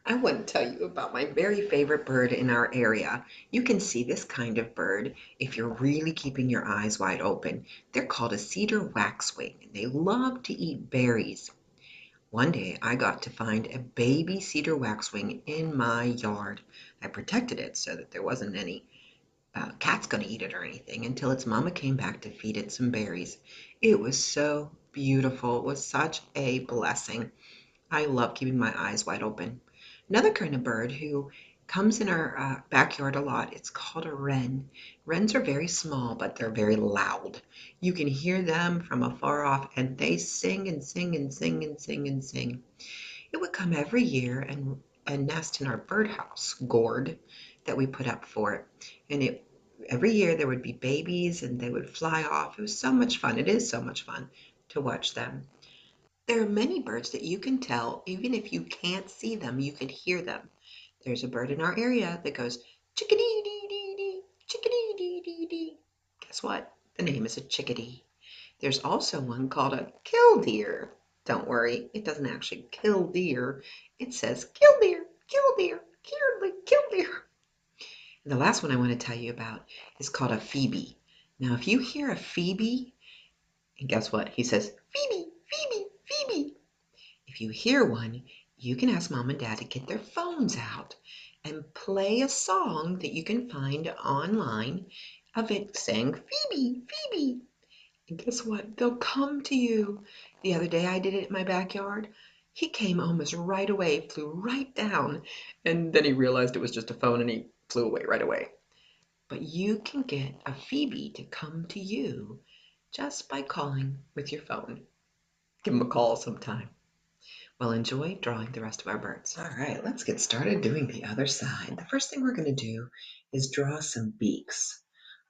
I want to tell you about my very favorite bird in our area. You can see this kind of bird if you're really keeping your eyes wide open. They're called a cedar waxwing, and they love to eat berries. One day I got to find a baby cedar waxwing in my yard. I protected it so that there wasn't any cat's going to eat it or anything until its mama came back to feed it some berries. It was so beautiful. It was such a blessing. I love keeping my eyes wide open. Another kind of bird who comes in our backyard a lot, it's called a wren. Wrens are very small, but they're very loud. You can hear them from afar off, and they sing and sing and sing and sing and sing. It would come every year and nest in our birdhouse gourd that we put up for it. And every year there would be babies and they would fly off. It was so much fun. It is so much fun to watch them. There are many birds that you can tell, even if you can't see them, you can hear them. There's a bird in our area that goes chickadee dee dee dee, chickadee dee dee dee. Guess what? The name is a chickadee. There's also one called a killdeer. Don't worry, it doesn't actually kill deer. It says killdeer, killdeer, killdeer. And the last one I want to tell you about is called a phoebe. Now, if you hear a phoebe, and guess what? He says phoebe, phoebe, phoebe. If you hear one, you can ask mom and dad to get their phones out and play a song that you can find online of it saying Phoebe, Phoebe. And guess what? They'll come to you. The other day I did it in my backyard. He came almost right away, flew right down, and then he realized it was just a phone and he flew away right away. But you can get a Phoebe to come to you just by calling with your phone. Give him a call sometime. Well, enjoy drawing the rest of our birds. All right, let's get started doing the other side. The first thing we're going to do is draw some beaks.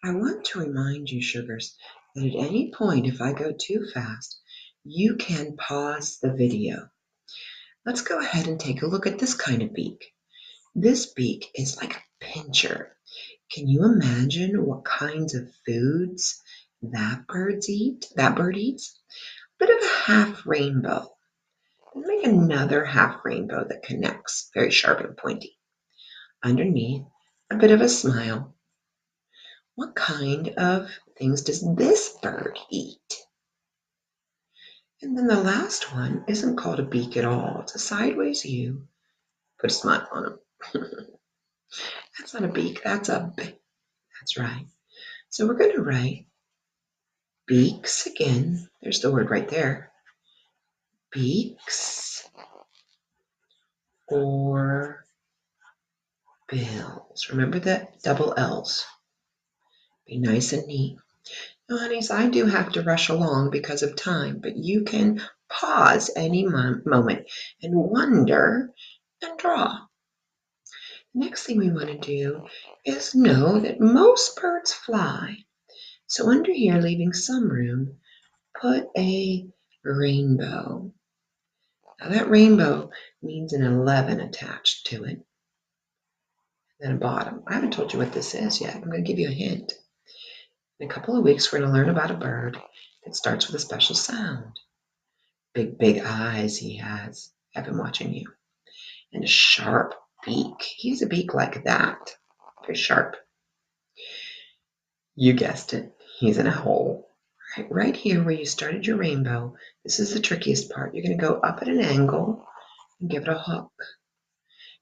I want to remind you, sugars, that at any point, if I go too fast, you can pause the video. Let's go ahead and take a look at this kind of beak. This beak is like a pincher. Can you imagine what kinds of foods that bird eats? A bit of a half rainbow. And make another half rainbow that connects, very sharp and pointy. Underneath, a bit of a smile. What kind of things does this bird eat? And then the last one isn't called a beak at all. It's a sideways U. Put a smile on them. That's not a beak, that's a beak. That's right. So we're going to write beaks again. There's the word right there. Beaks or bills. Remember that double L's. Be nice and neat. Now, honeys, I do have to rush along because of time, but you can pause any moment and wonder and draw. Next thing we want to do is know that most birds fly. So under here, leaving some room, put a rainbow. Now that rainbow means an 11 attached to it. Then a bottom. I haven't told you what this is yet. I'm going to give you a hint. In a couple of weeks, we're going to learn about a bird that starts with a special sound. Big eyes he has. I've been watching you. And a sharp beak. He has a beak like that. Very sharp. You guessed it. He's in a hole. Right here where you started your rainbow, this is the trickiest part. You're going to go up at an angle and give it a hook.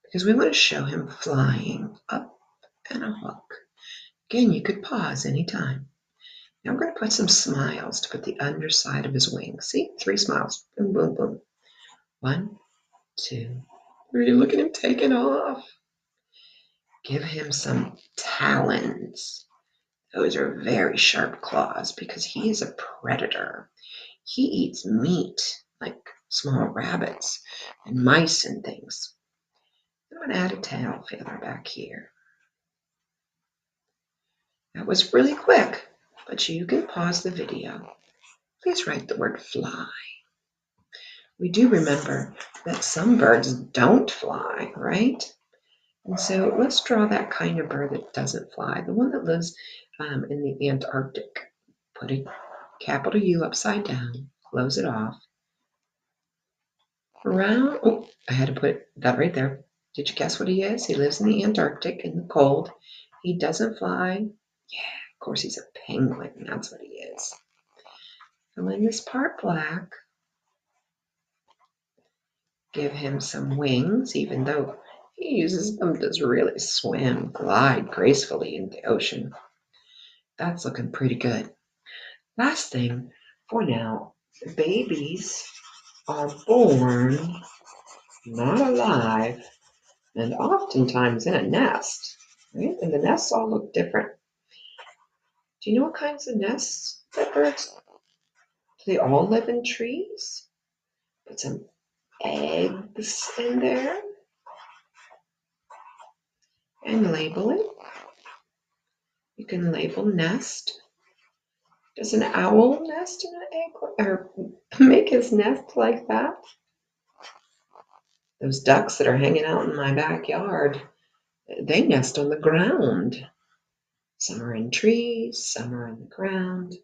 Because we want to show him flying up and a hook. Again, you could pause anytime. Now I'm going to put some smiles to put the underside of his wings. See? 3 smiles. Boom, boom, boom. 1, 2, 3. Look at him taking off. Give him some talons. Those are very sharp claws because he is a predator. He eats meat like small rabbits and mice and things. I'm going to add a tail feather back here. That was really quick, but you can pause the video. Please write the word fly. We do remember that some birds don't fly, right? And so let's draw that kind of bird that doesn't fly, the one that lives in the Antarctic. Put a capital U upside down, close it off. Around, oh, I had to put that right there. Did you guess what he is? He lives in the Antarctic in the cold. He doesn't fly. Yeah, of course he's a penguin. That's what he is. Fill in this part black. Give him some wings, even though he uses them to really swim, glide gracefully in the ocean. That's looking pretty good. Last thing for now, babies are born not alive and oftentimes in a nest, right? And the nests all look different. Do you know what kinds of nests that birds? Do they all live in trees? Put some eggs in there and label it. You can label nest. Does an owl nest in an egg or make his nest like that? Those ducks that are hanging out in my backyard, they nest on the ground. Some are in trees, some are on the ground.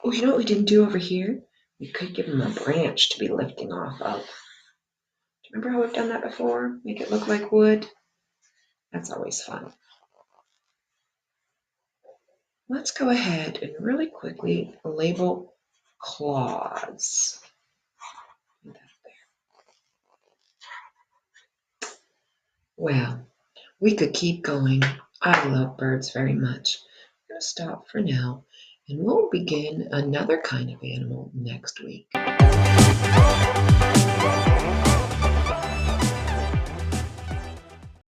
Oh, you know what we didn't do over here? We could give them a branch to be lifting off of. Do you remember how we've done that before? Make it look like wood? That's always fun. Let's go ahead and really quickly label claws. Well, we could keep going. I love birds very much. I'm going to stop for now, and we'll begin another kind of animal next week.